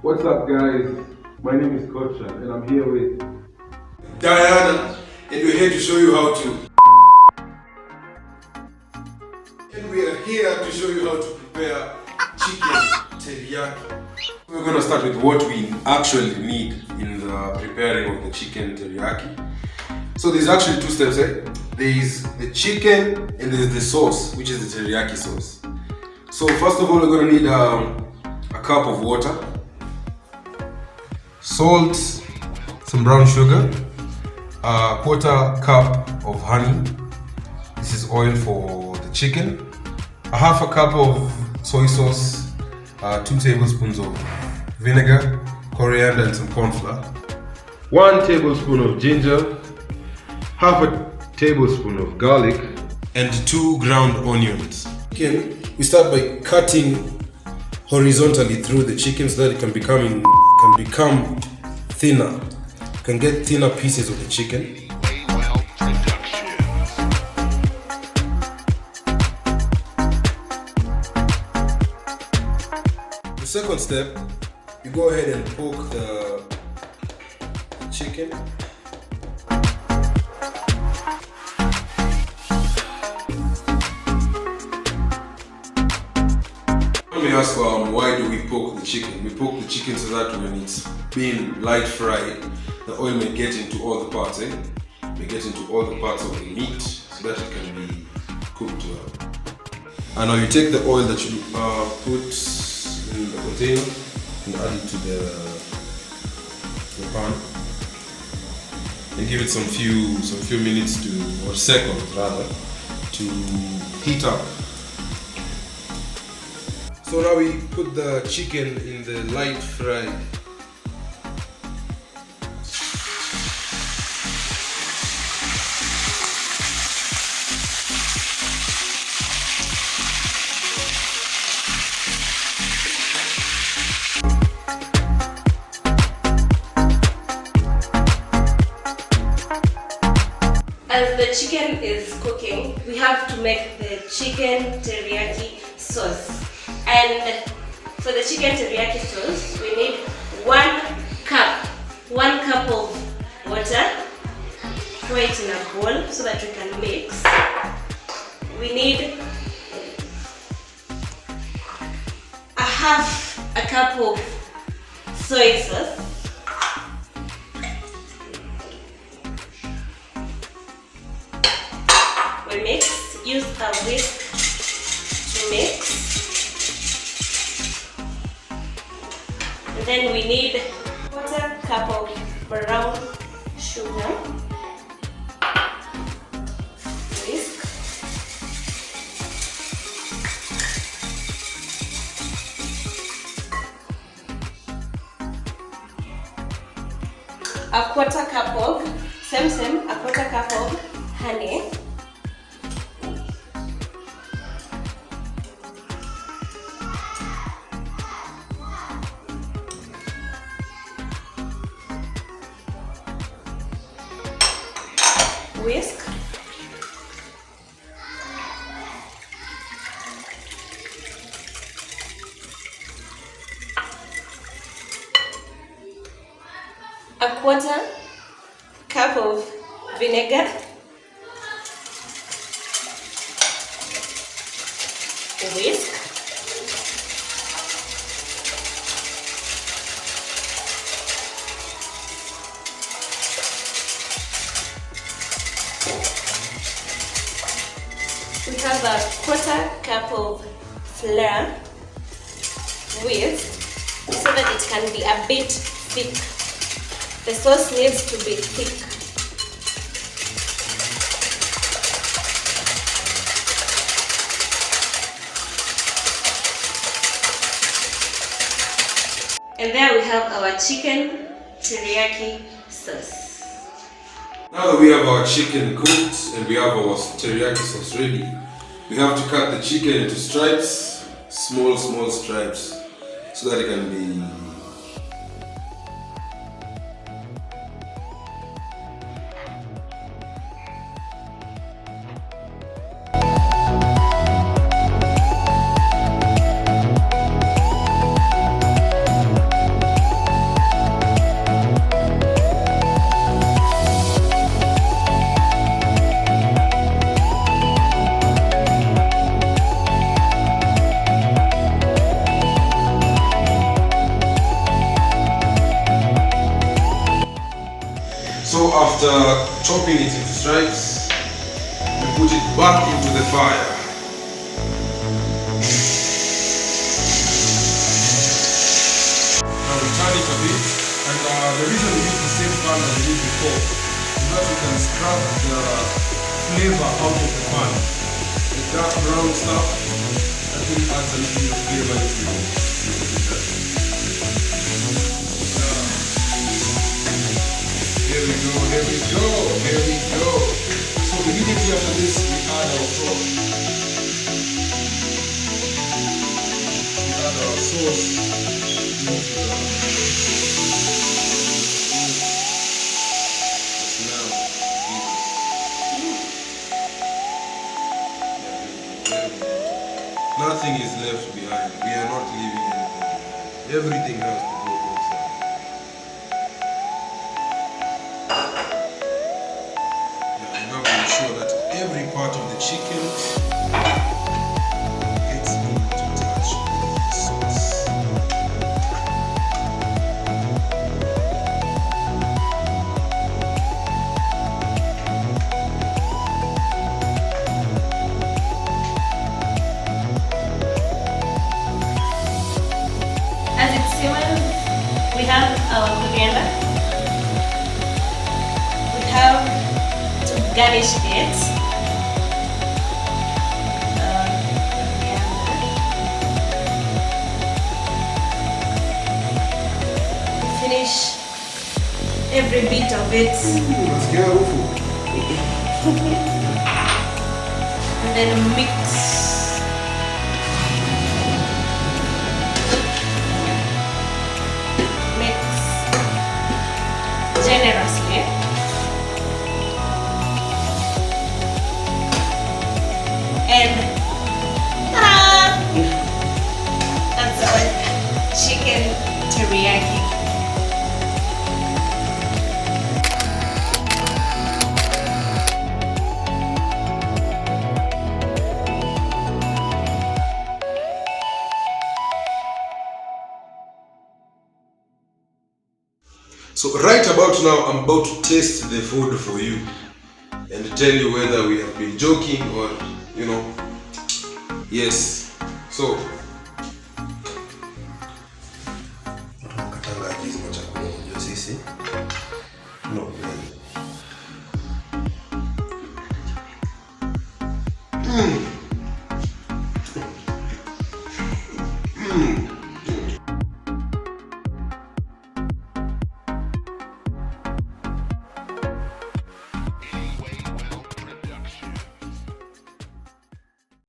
What's up, guys? My name is Kocha, and I'm here with Diana, and we're here to show you how to. And we are here to show you how to prepare chicken teriyaki. We're gonna start with what we actually need in the preparing of the chicken teriyaki. So there's actually two steps, eh? There's the chicken and there's the sauce, which is the teriyaki sauce. So first of all, we're gonna need a cup of water, salt, some brown sugar, a quarter cup of honey. This is oil for the chicken. A half a cup of soy sauce, 2 tablespoons of vinegar, coriander, and some corn flour. 1 tablespoon of ginger, half a tablespoon of garlic, and 2 ground onions. Chicken, we start by cutting horizontally through the chicken so that it can become thinner. You can get thinner pieces of the chicken. The second step, you go ahead and poke the chicken. Let me ask why do we poke the chicken? We poke the chicken so that when it's being light fried, the oil may get into all the parts, may get into all the parts of the meat so that it can be cooked well. And now you take the oil that you put in the container and add it to the pan. And give it some few minutes or seconds rather, to heat up. So now we put the chicken in the light fry. As the chicken is cooking, we have to make the chicken teriyaki sauce. And for the chicken teriyaki sauce, we need 1 cup of water. Throw it in a bowl so that we can mix. We need a cup of soy sauce. We mix, use a whisk to mix. And then we need 1/4 cup of brown sugar. Whisk. A quarter cup of honey. Whisk. A quarter cup of vinegar. Whisk. We have a quarter cup of flour whisked so that it can be a bit thick. The sauce needs to be thick. And there we have our chicken teriyaki sauce. Now that we have our chicken cooked and we have our teriyaki sauce ready, we have to cut the chicken into stripes, small stripes, so that it can be After chopping it into stripes, we put it back into the fire. Now we turn it a bit, and the reason we use the same pan as we did before is that we can scrub the flavor out of the pan. The dark brown stuff actually adds a little bit of flavor into it. Here we go, here we go, here we go. So immediately after this, we add our sauce. We add our sauce into the smell. Nothing is left behind. We are not leaving anything behind. Everything has to go inside. Yeah, now we ensure that every part of the chicken gets into touch with the sauce. As it simmers, we have our coriander. We have to garnish it. Finish every bit of it. And then mix. Generously, and that's our chicken teriyaki. So right about now, I'm about to taste the food for you and tell you whether we have been joking or, you know, yes. So, no.